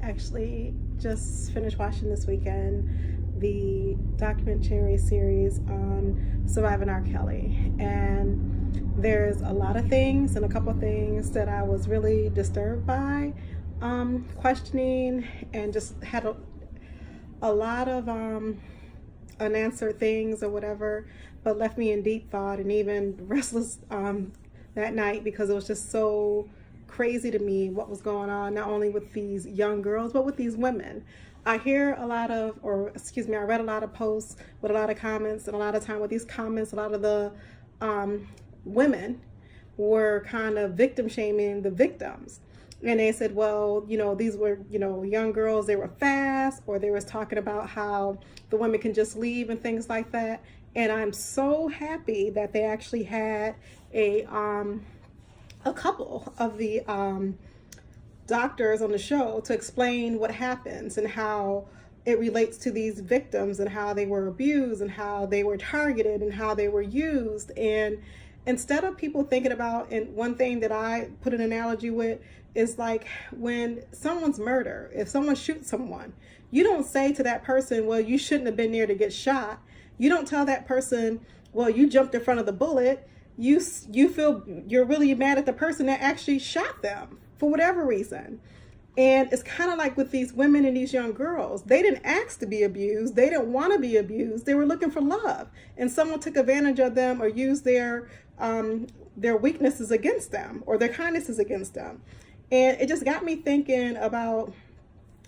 actually just finished watching this weekend the documentary series on surviving R. Kelly, and there's a lot of things and a couple of things that I was really disturbed by, questioning, and just had a lot of unanswered things or whatever, but left me in deep thought and even restless that night, because it was just so crazy to me what was going on, not only with these young girls, but with these women. I hear a lot of, or excuse me, I read a lot of posts with a lot of comments, and a lot of time with these comments, a lot of the women were kind of victim shaming the victims. And they said, well, these were, young girls, they were fast, or they was talking about how the women can just leave and things like that. And I'm so happy that they actually had a couple of the doctors on the show to explain what happens and how it relates to these victims and how they were abused and how they were targeted and how they were used. And instead of people thinking about, and one thing that I put an analogy with is like when someone's murder, if someone shoots someone, you don't say to that person, well, you shouldn't have been there to get shot. You don't tell that person, well, you jumped in front of the bullet. You feel you're really mad at the person that actually shot them for whatever reason. And it's kind of like with these women and these young girls. They didn't ask to be abused. They didn't want to be abused. They were looking for love. And someone took advantage of them or used their weaknesses against them or their kindnesses against them. And it just got me thinking about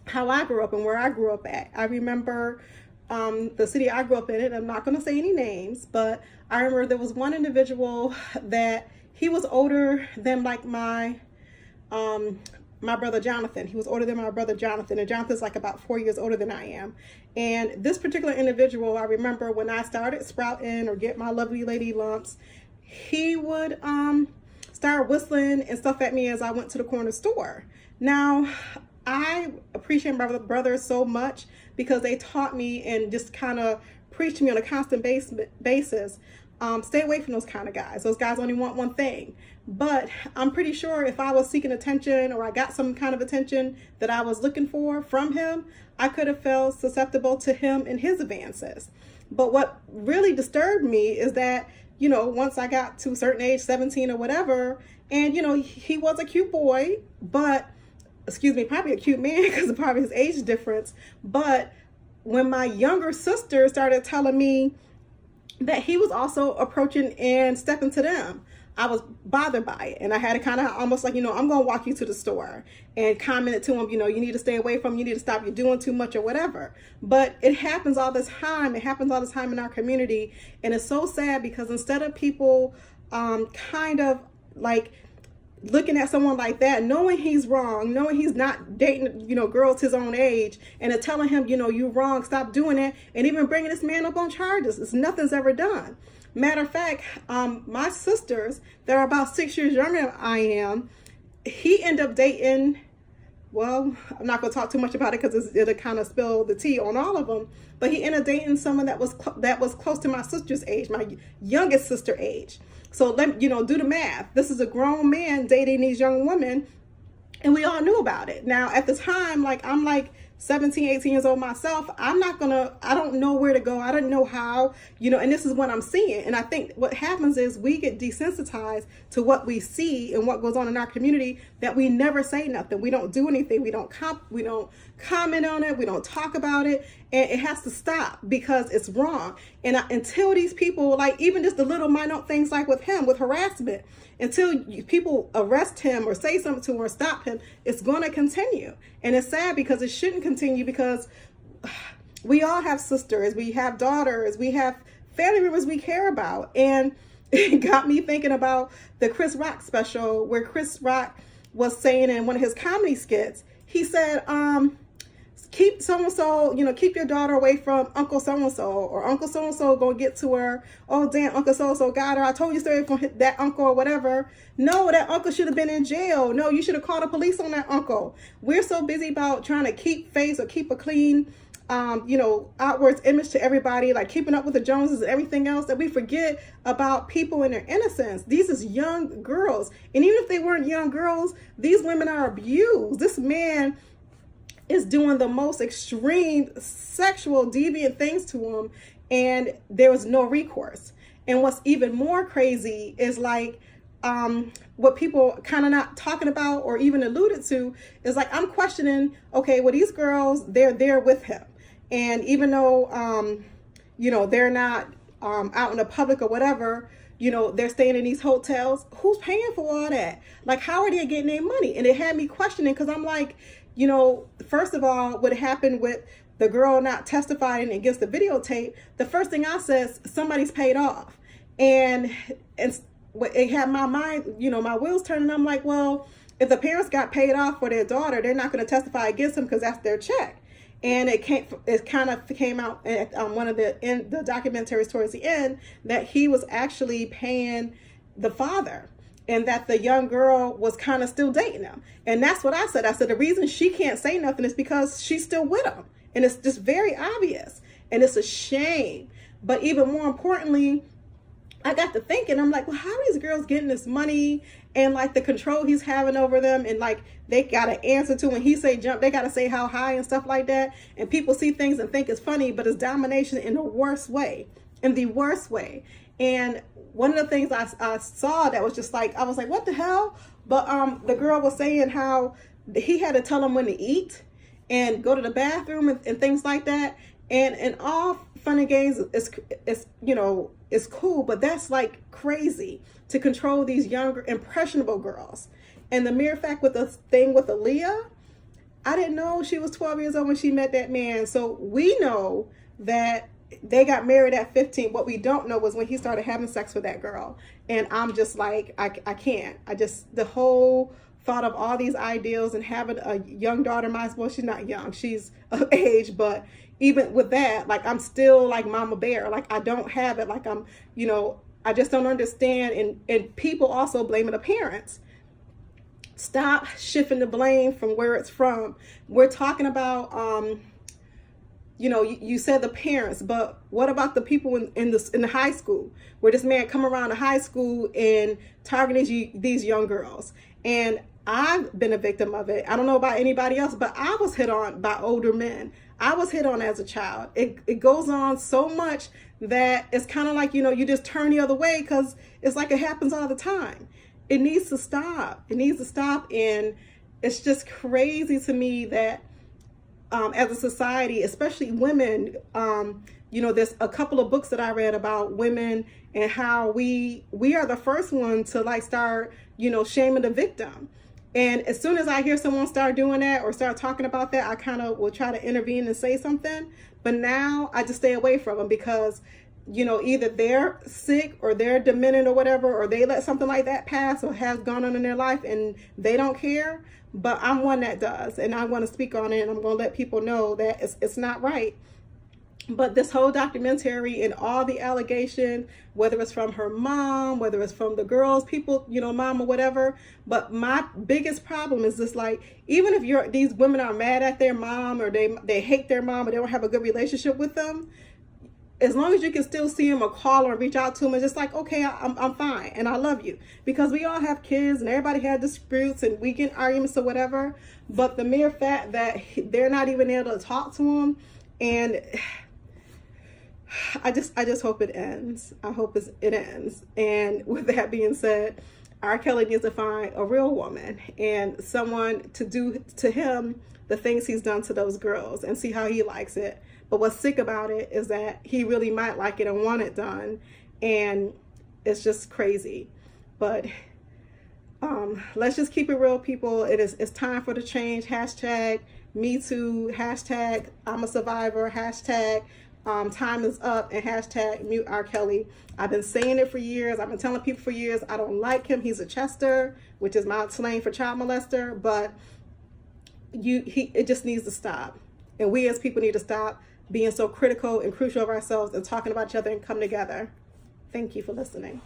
how I grew up and where I grew up at. I remember the city I grew up in, and I'm not going to say any names, but I remember there was one individual that he was older than like my brother Jonathan. He was older than my brother Jonathan, and Jonathan's like about 4 years older than I am. And this particular individual, I remember when I started sprouting or get my lovely lady lumps, he would start whistling and stuff at me as I went to the corner store. Now, I appreciate my brothers so much because they taught me and just kind of preached to me on a constant basis. Stay away from those kind of guys. Those guys only want one thing. But I'm pretty sure if I was seeking attention or I got some kind of attention that I was looking for from him, I could have felt susceptible to him and his advances. But what really disturbed me is that, once I got to a certain age, 17 or whatever, and, he was a cute boy, but, probably a cute man because of probably his age difference. But when my younger sister started telling me that he was also approaching and stepping to them, I was bothered by it. And I had to kind of almost like, I'm going to walk you to the store, and commented to him, you need to stay away from him. You need to stop. You're doing too much or whatever. But it happens all the time. It happens all the time in our community. And it's so sad because instead of people kind of like looking at someone like that, knowing he's wrong, knowing he's not dating, girls his own age, and telling him, you're wrong, stop doing it, and even bringing this man up on charges. It's nothing's ever done. Matter of fact, my sisters that are about 6 years younger than I am, he ended up dating, well, I'm not going to talk too much about it because it'll kind of spill the tea on all of them, but he ended up dating someone that was close to my sister's age, my youngest sister age. So do the math. This is a grown man dating these young women, and we all knew about it. Now, at the time, I'm 17, 18 years old myself. I don't know where to go. I don't know how, and this is what I'm seeing. And I think what happens is we get desensitized to what we see and what goes on in our community, that we never say nothing. We don't do anything. We don't comment on it. We don't talk about it. And it has to stop because it's wrong. And until these people, even just the little minor things like with him, with harassment, until people arrest him or say something to him or stop him, it's going to continue. And it's sad because it shouldn't continue, because we all have sisters, we have daughters, we have family members we care about. And it got me thinking about the Chris Rock special, where Chris Rock was saying in one of his comedy skits, he said, keep so-and-so, keep your daughter away from Uncle so-and-so, or Uncle so-and-so gonna get to her. Oh, damn, Uncle so-and-so got her. I told you straight from that uncle or whatever. No, that uncle should have been in jail. No, you should have called the police on that uncle. We're so busy about trying to keep face or keep a clean, outwards image to everybody, like keeping up with the Joneses and everything else, that we forget about people and their innocence. These is young girls. And even if they weren't young girls, these women are abused. This man is doing the most extreme sexual deviant things to him, and there was no recourse. And what's even more crazy is like, what people kind of not talking about or even alluded to is like, I'm questioning, okay, well, these girls, they're there with him. And even though, you know, they're not out in the public or whatever, you know, they're staying in these hotels. Who's paying for all that? Like, how are they getting their money? And it had me questioning, because I'm like, you know, first of all, what happened with the girl not testifying against the videotape, the first thing I said, somebody's paid off. And it had my mind, you know, my wheels turning. I'm like, well, if the parents got paid off for their daughter, they're not going to testify against them because that's their check. And it kind of came out at one of the documentaries towards the end that he was actually paying the father, and that the young girl was kind of still dating him. And that's what I said. I said, the reason she can't say nothing is because she's still with him. And it's just very obvious. And it's a shame. But even more importantly, I got to thinking, I'm like, well, how are these girls getting this money, and like the control he's having over them, and like they got to answer to when he say jump, they got to say how high and stuff like that. And people see things and think it's funny, but it's domination in the worst way, And one of the things I saw that was just like, I was like, what the hell? But the girl was saying how he had to tell him when to eat and go to the bathroom and things like that. And all fun and games is, you know, is cool, but that's like crazy to control these younger, impressionable girls. And the mere fact with the thing with Aaliyah, I didn't know she was 12 years old when she met that man. So we know that they got married at 15. What we don't know was when he started having sex with that girl. And I'm just like, I can't. The whole thought of all these ideals and having a young daughter, well, she's not young, she's of age, but even with that, like, I'm still like mama bear. Like, I don't have it. Like, I'm, you know, I just don't understand. And people also blaming the parents. Stop shifting the blame from where it's from. We're talking about, you know, you said the parents, but what about the people in the high school, where this man come around the high school and targeting these young girls? And I've been a victim of it. I don't know about anybody else, but I was hit on by older men. I was hit on as a child. It goes on so much that it's kind of like, you know, you just turn the other way because it's like it happens all the time. It needs to stop. It needs to stop. And it's just crazy to me that as a society, especially women, you know, there's a couple of books that I read about women and how we are the first one to like start, you know, shaming the victim. And as soon as I hear someone start doing that or start talking about that, I kind of will try to intervene and say something. But now I just stay away from them because, you know, either they're sick or they're demented or whatever, or they let something like that pass or has gone on in their life and they don't care. But I'm one that does, and I want to speak on it, and I'm going to let people know that it's not right. But this whole documentary and all the allegations, whether it's from her mom, whether it's from the girls, people, you know, mom or whatever. But my biggest problem is this, like, even if these women are mad at their mom or they hate their mom or they don't have a good relationship with them, as long as you can still see them or call or reach out to them, it's just like, okay, I'm fine and I love you. Because we all have kids and everybody had disputes and we get arguments or whatever. But the mere fact that they're not even able to talk to them, and I just hope it ends. I hope it ends. And with that being said, R. Kelly needs to find a real woman and someone to do to him the things he's done to those girls and see how he likes it. But what's sick about it is that he really might like it and want it done. And it's just crazy. But let's just keep it real, people. It's time for the change. Hashtag Me Too. Hashtag I'm a survivor. Hashtag time is up, and hashtag mute R. Kelly. I've been saying it for years. I've been telling people for years I don't like him. He's a Chester, which is my slang for child molester. But it just needs to stop. And we as people need to stop being so critical and crucial of ourselves and talking about each other and come together. Thank you for listening.